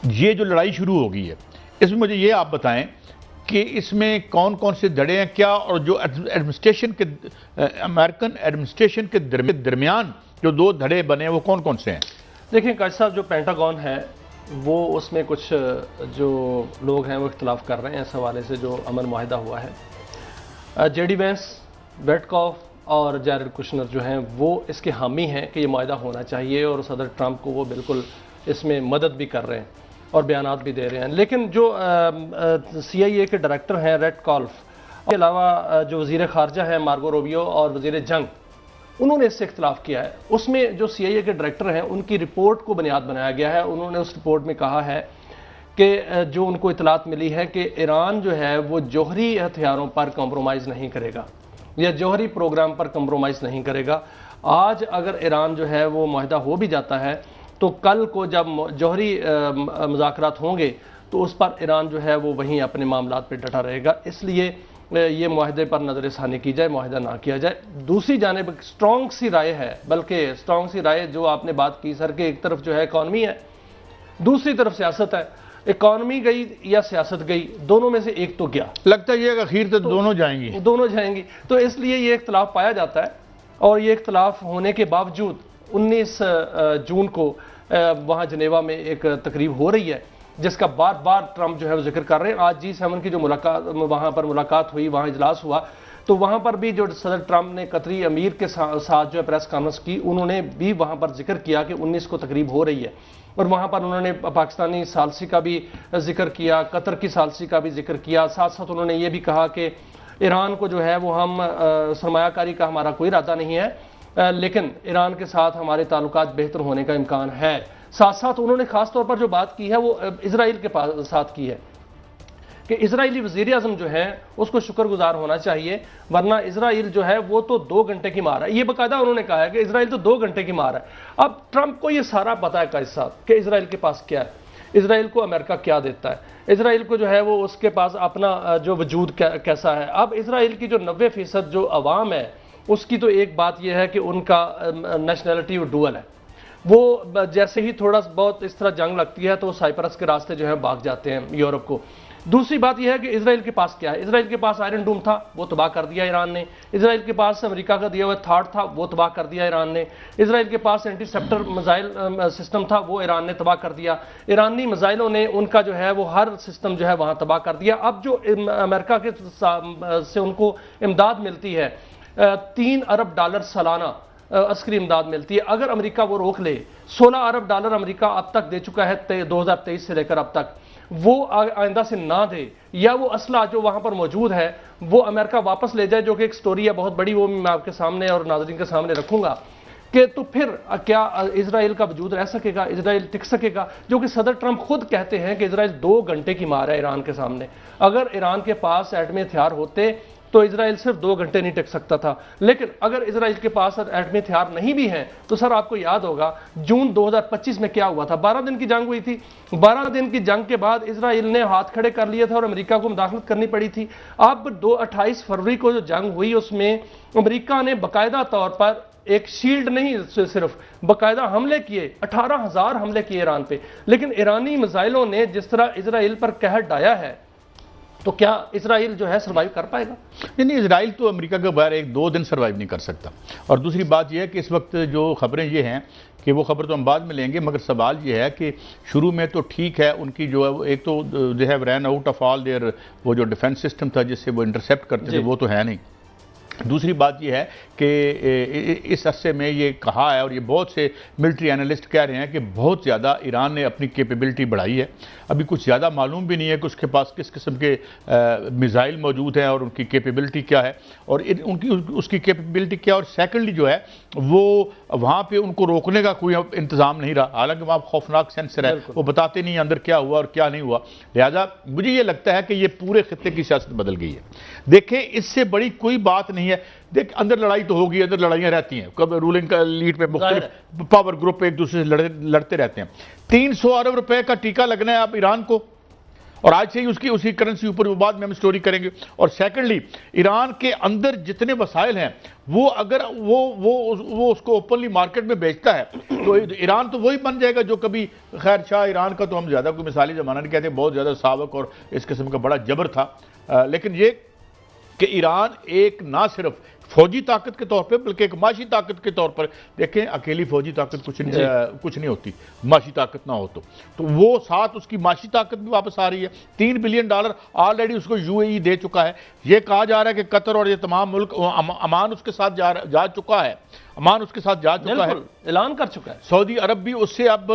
ये जो लड़ाई शुरू हो गई है, इसमें मुझे ये आप बताएं कि इसमें कौन कौन से धड़े हैं क्या, और जो एडमिनिस्ट्रेशन के अमेरिकन एडमिनिस्ट्रेशन के दरमियान जो दो धड़े बने हैं वो कौन कौन से हैं? देखिए काजी साहब, जो पेंटागन है वो उसमें कुछ जो लोग हैं वो इख्तलाफ कर रहे हैं इस हवाले से जो अमन मुआहिदा हुआ है। जेडी वेंस, वेटकॉफ और जैरेड कुशनर जो हैं वो इसके हामी हैं कि ये मुआहिदा होना चाहिए, और सदर ट्रंप को वो बिल्कुल इसमें मदद भी कर रहे हैं और बयानात भी दे रहे हैं। लेकिन जो CIA के डायरेक्टर हैं रेडकॉल्फ, के अलावा जो वज़ीर ख़ारजा है मार्गो रूबियो और वज़ीर जंग, उन्होंने इससे इख्तलाफ किया है। उसमें जो CIA के डायरेक्टर हैं उनकी रिपोर्ट को बुनियाद बनाया गया है। उन्होंने उस रिपोर्ट में कहा है कि जो उनको इतलात मिली है कि ईरान जो है वो जौहरी हथियारों पर कंप्रोमाइज़ नहीं करेगा या जौहरी प्रोग्राम पर कंप्रोमाइज़ नहीं करेगा। आज अगर ईरान जो है वो मुआहिदा हो भी जाता है तो कल को जब जौहरी मुज़ाकरात होंगे तो उस पर ईरान जो है वो वहीं अपने मामलात पर डटा रहेगा। इसलिए ये मुआहिदे पर नज़र षानी की जाए, मुआहिदा ना किया जाए। दूसरी जानिब स्ट्रॉन्ग सी राय है, बल्कि स्ट्रॉन्ग सी राय जो आपने बात की सर, कि एक तरफ जो है इकॉनमी है, दूसरी तरफ सियासत है। इकॉनमी गई या सियासत गई, दोनों में से एक तो गया। लगता है ये आखिर तो दोनों जाएंगी, दोनों जाएंगी। तो इसलिए ये इख्तलाफ पाया जाता है, और ये इख्तलाफ होने के बावजूद 19 जून को वहाँ जनेवा में एक तकरीब हो रही है जिसका बार बार ट्रंप जो है वो जिक्र कर रहे हैं। आज G7 की जो वहाँ पर मुलाकात हुई, वहाँ इजलास हुआ, तो वहाँ पर भी जो सदर ट्रंप ने कतरी अमीर के साथ जो है प्रेस कॉन्फ्रेंस की, उन्होंने भी वहाँ पर जिक्र किया कि 19 को तकरीब हो रही है, और वहाँ पर उन्होंने पाकिस्तानी सालसी का भी जिक्र किया, कतर की सालसी का भी जिक्र किया। साथ साथ उन्होंने ये भी कहा कि ईरान को जो है वो हम सरमायाकारी का हमारा कोई इरादा नहीं है, लेकिन ईरान के साथ हमारे ताल्लुकात बेहतर होने का इम्कान है। साथ साथ उन्होंने खास तौर पर जो बात की है वो इजराइल के साथ की है कि इजरायली वज़ीर आज़म जो है उसको शुक्रगुजार होना चाहिए, वरना इजराइल जो है वो तो 2 घंटे की मार है। ये बाकायदा उन्होंने कहा है कि इजराइल तो 2 घंटे की मार है। अब ट्रंप को ये सारा पता है काजी साहब कि इजराइल के पास क्या है, इजराइल को अमेरिका क्या देता है, इजराइल को जो है वो उसके पास अपना जो वजूद कैसा है। अब इजराइल की जो 90% जो अवाम है उसकी तो एक बात यह है कि उनका नेशनैलिटी डुअल है। वो जैसे ही थोड़ा बहुत इस तरह जंग लगती है तो साइप्रस के रास्ते जो है भाग जाते हैं यूरोप को। दूसरी बात यह है कि इजराइल के पास क्या है, इजराइल के पास आयरन डूम था, वो तबाह कर दिया ईरान ने। इजराइल के पास अमेरिका का दिया हुआ थार्ड था, वो तबाह कर दिया ईरान ने। इजराइल के पास इंटरसेप्टर मिसाइल सिस्टम था, वो ईरान ने तबाह कर दिया। ईरानी मिसाइलों ने उनका जो है वो हर सिस्टम जो है वहाँ तबाह कर दिया। अब जो अमेरिका के से उनको इमदाद मिलती है, $3 अरब सालाना अस्करी इमदाद मिलती है। अगर अमेरिका वो रोक ले, $16 अरब अमेरिका अब तक दे चुका है 2023 से लेकर अब तक, वो आइंदा से ना दे, या वो असला जो वहां पर मौजूद है वो अमेरिका वापस ले जाए, जो कि एक स्टोरी है बहुत बड़ी, वो मैं आपके सामने और नाज़रीन के सामने रखूंगा। कि तो फिर क्या इजराइल का वजूद रह सकेगा, इजराइल टिक सकेगा? जो कि सदर ट्रंप खुद कहते हैं कि इजराइल 2 घंटे की मार है ईरान के सामने। अगर ईरान के पास एटमी हथियार होते तो इजराइल सिर्फ 2 घंटे नहीं टिक सकता था। लेकिन अगर इजराइल के पास एटमी हथियार नहीं भी हैं तो सर आपको याद होगा जून 2025 में क्या हुआ था। 12 दिन की जंग हुई थी। 12 दिन की जंग के बाद इजराइल ने हाथ खड़े कर लिए थे और अमेरिका को मुदाखलत करनी पड़ी थी। अब 28 फरवरी को जो जंग हुई उसमें अमेरिका ने बाकायदा तौर पर एक शील्ड नहीं, सिर्फ बाकायदा हमले किए, 18,000 हमले किए ईरान पे। लेकिन ईरानी मिसाइलों ने जिस तरह इजराइल पर कहर डाया है, तो क्या इजराइल जो है सर्वाइव कर पाएगा? नहीं, इजराइल तो अमेरिका के बगैर 1-2 दिन सर्वाइव नहीं कर सकता। और दूसरी बात यह है कि इस वक्त जो खबरें ये हैं कि वो खबर तो हम बाद में लेंगे, मगर सवाल ये है कि शुरू में तो ठीक है उनकी जो है एक तो they have run out of all their, वो जो डिफेंस सिस्टम था जिससे वो इंटरसेप्ट करते थे वो तो है नहीं। दूसरी बात यह है कि इस अरसे में ये कहा है और ये बहुत से मिलिट्री एनालिस्ट कह रहे हैं कि बहुत ज़्यादा ईरान ने अपनी कैपेबिलिटी बढ़ाई है। अभी कुछ ज़्यादा मालूम भी नहीं है कि उसके पास किस किस्म के मिसाइल मौजूद हैं और उनकी कैपेबिलिटी क्या है और उसकी कैपेबिलिटी क्या, और सेकेंडली जो है वो वहाँ पे उनको रोकने का कोई इंतज़ाम नहीं रहा। हालांकि वहाँ खौफनाक सेंसर है, वो बताते नहीं अंदर क्या हुआ और क्या नहीं हुआ। लिहाजा मुझे ये लगता है कि ये पूरे खित्ते की सियासत बदल गई है। देखें, इससे बड़ी कोई बात नहीं है। देख, अंदर लड़ाई तो होगी, अंदर लड़ाइयाँ रहती हैं, कब रूलिंग का लीड पे मुख्तलिफ पावर ग्रुप एक दूसरे से लड़ते रहते हैं। 300 अरब रुपए का टीका लगना है आप ईरान को, और आज से ही उसकी उसी करेंसी ऊपर वो बाद में हम स्टोरी करेंगे। और सेकंडली, ईरान के अंदर जितने वसाइल हैं वो अगर वो उसको ओपनली मार्केट में बेचता है तो ईरान तो वही बन जाएगा जो कभी, खैर शाह ईरान का तो हम ज़्यादा कोई मिसाली ज़माना नहीं कहते, बहुत ज़्यादा सावक और इस किस्म का बड़ा जबर था, लेकिन ये कि ईरान एक ना सिर्फ फौजी ताकत के तौर पे बल्कि एक माशी ताकत के तौर पर, देखें अकेली फौजी ताकत कुछ नहीं होती, माशी ताकत ना हो तो वो साथ उसकी माशी ताकत भी वापस आ रही है। $3 बिलियन ऑलरेडी उसको यूएई दे चुका है। ये कहा जा रहा है कि कतर और ये तमाम मुल्क, अमान उसके साथ जा चुका है, अमान उसके साथ जा चुका है, ऐलान कर चुका है। सऊदी अरब भी उससे अब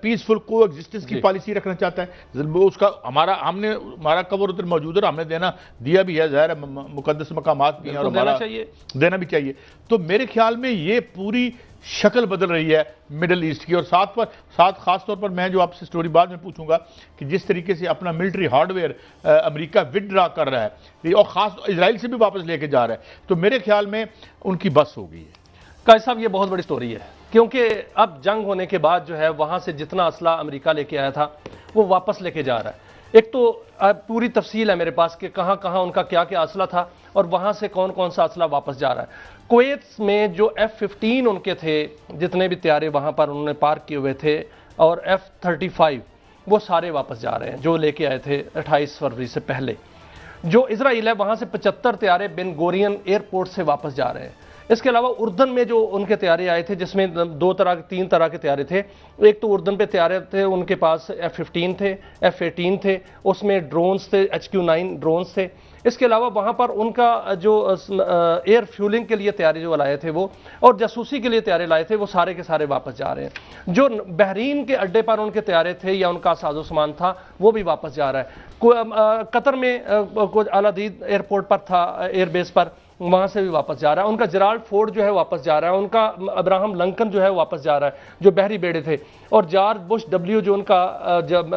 पीसफुल को एग्जिस्टेंस की पॉलिसी रखना चाहता है। उसका हमारा कवर उधर मौजूद है, हमने दिया भी है, ज़ाहिर है मुकद्दस मकामात भी हैं और हमारा देना भी चाहिए। तो मेरे ख्याल में ये पूरी शक्ल बदल रही है मिडल ईस्ट की। और साथ खास तौर पर मैं जो आपसे स्टोरी बाद में पूछूंगा कि जिस तरीके से अपना मिलिट्री हार्डवेयर अमेरिका विदड्रा कर रहा है और खास इजराइल से भी वापस लेके जा रहा है, तो मेरे ख्याल में उनकी बस हो गई है। काजी साहब, ये बहुत बड़ी स्टोरी है, क्योंकि अब जंग होने के बाद जो है वहां से जितना असला अमेरिका लेके आया था वो वापस लेके जा रहा है। एक तो पूरी तफसील है मेरे पास कि कहां कहां उनका क्या क्या असला था और वहां से कौन कौन सा असला वापस जा रहा है। कुवैत में जो F-15 उनके थे, जितने भी तैयारे वहां पर उन्होंने पार्क किए हुए थे, और F-35 वो सारे वापस जा रहे हैं जो लेके आए थे 28 फरवरी से पहले। जो इजराइल है वहां से 75 तैयारे बेन गोरियन एयरपोर्ट से वापस जा रहे हैं। इसके अलावा उर्दन में जो उनके तैयारे आए थे, जिसमें तीन तरह के तैयारे थे। एक तो उर्दन पे तैयारे थे, उनके पास F-15 थे, F-18 थे, उसमें ड्रोन्स थे, HQ-9 ड्रोन्स थे। इसके अलावा वहाँ पर उनका जो एयर फ्यूलिंग के लिए तैयारे जो लाए थे वो, और जासूसी के लिए तैयारे लाए थे, वो सारे के सारे वापस जा रहे हैं। जो बहरीन के अड्डे पर उनके तैयारे थे या उनका साजो सामान था वो भी वापस जा रहा है। कतर में कुछ अलादीद एयरपोर्ट पर था, एयरबेस पर, वहां से भी वापस जा रहा है। उनका जेराल्ड फोर्ड जो है वापस जा रहा है। उनका अब्राहम लंकन जो है वापस जा रहा है, जो बहरी बेड़े थे। और जॉर्ज बुश W जो उनका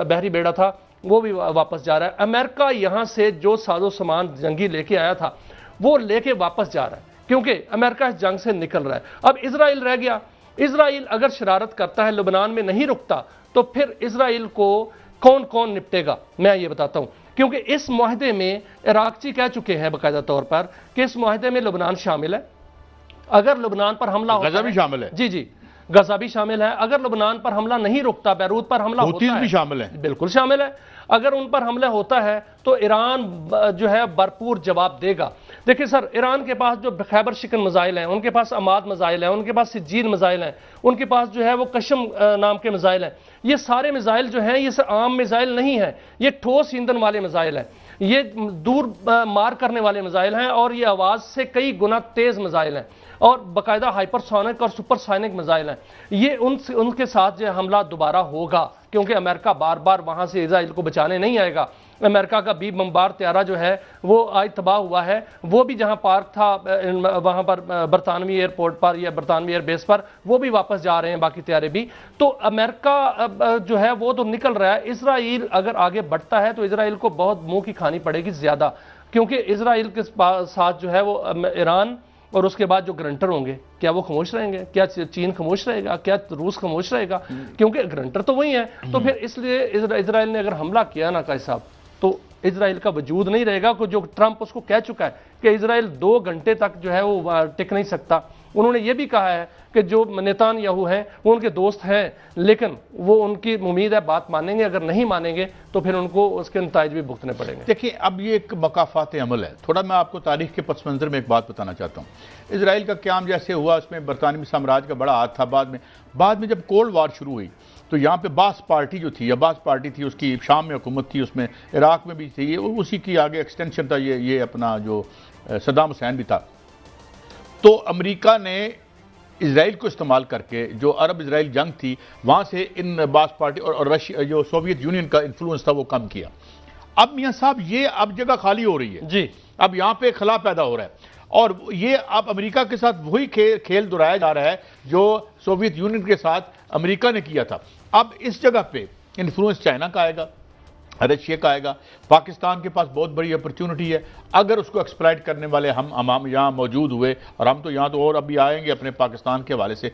बहरी बेड़ा था वो भी वापस जा रहा है। अमेरिका यहां से जो साजो सामान जंगी लेके आया था वो लेके वापस जा रहा है, क्योंकि अमेरिका इस जंग से निकल रहा है। अब इजराइल रह गया। इजराइल अगर शरारत करता है, लेबनान में नहीं रुकता, तो फिर इजराइल को कौन कौन निपटेगा, मैं ये बताता हूं। क्योंकि इस मुआहदे में इराकची कह चुके हैं बाकायदा तौर पर कि इस मुआहदे में लेबनान शामिल है। अगर लेबनान पर हमला होता गजा भी शामिल है, जी, गजा भी शामिल है। अगर लेबनान पर हमला नहीं रुकता, बैरूत पर हमला होता है, भी शामिल है, बिल्कुल शामिल है। अगर उन पर हमला होता है तो ईरान जो है भरपूर जवाब देगा। देखिए सर, ईरान के पास जो खैबर शिकन मिसाइल हैं, उनके पास अमाद मिसाइल हैं, उनके पास सिज्जीन मिसाइल हैं, उनके पास जो है वो कशम नाम के मिसाइल हैं। ये सारे मिसाइल जो हैं ये आम मिसाइल नहीं है, ये ठोस ईंधन वाले मिसाइल हैं, ये दूर मार करने वाले मिसाइल हैं, और ये आवाज़ से कई गुना तेज़ मिसाइल हैं, और बाकायदा हाइपरसोनिक और सुपरसोनिक मिसाइल हैं। ये उनके साथ जो हमला दोबारा होगा, क्योंकि अमेरिका बार बार वहां से इजराइल को बचाने नहीं आएगा। अमेरिका का बी बम्बार तैयारा जो है वो आज तबाह हुआ है, वो भी जहां पार्क था वहां पर बरतानवी एयरपोर्ट पर या बरतानवी एयरबेस पर, वो भी वापस जा रहे हैं, बाकी तैयारे भी। तो अमेरिका जो है वो तो निकल रहा है। इजराइल अगर आगे बढ़ता है तो इजराइल को बहुत मुंह की खानी पड़ेगी ज्यादा, क्योंकि इजराइल के साथ जो है वो ईरान और उसके बाद जो ग्रंटर होंगे, क्या वो खामोश रहेंगे? क्या चीन खामोश रहेगा? क्या रूस खामोश रहेगा? क्योंकि ग्रंटर तो वही है। तो फिर इसलिए इजराइल ने अगर हमला किया ना काजी साहब, तो इजराइल का वजूद नहीं रहेगा। जो ट्रंप उसको कह चुका है कि इजराइल 2 घंटे तक जो है वो टिक नहीं सकता। उन्होंने ये भी कहा है कि जो नेतान्याहू हैं वो उनके दोस्त हैं, लेकिन वो उनकी उम्मीद है बात मानेंगे, अगर नहीं मानेंगे तो फिर उनको उसके नताइज भी भुगतने पड़ेंगे। देखिए, अब ये एक मकाफात अमल है। थोड़ा मैं आपको तारीख के पस मंजर में एक बात बताना चाहता हूँ। इजराइल का क्याम जैसे हुआ, उसमें बरतानवी साम्राज्य का बड़ा हाथ था। बाद में जब कोल्ड वार शुरू हुई तो यहाँ पे बास पार्टी जो थी, अब्बास पार्टी थी, उसकी शाम में हुकूमत थी, उसमें इराक में भी थी, उसी की आगे एक्सटेंशन था ये अपना जो सद्दाम हुसैन भी था। तो अमेरिका ने इजराइल को इस्तेमाल करके जो अरब इजराइल जंग थी वहाँ से इन बास पार्टी और रशिया जो सोवियत यूनियन का इन्फ्लुएंस था वो कम किया। अब मियाँ साहब ये अब जगह खाली हो रही है जी, अब यहाँ पे खला पैदा हो रहा है, और ये अब अमेरिका के साथ वही खेल दोहराया जा रहा है जो सोवियत यूनियन के साथ अमेरिका ने किया था। अब इस जगह पे इन्फ्लुएंस चाइना का आएगा, रशिया का आएगा। पाकिस्तान के पास बहुत बड़ी अपॉर्चुनिटी है, अगर उसको एक्सप्लॉइट करने वाले हम यहाँ मौजूद हुए, और हम तो यहाँ तो और अभी आएंगे अपने पाकिस्तान के हवाले से।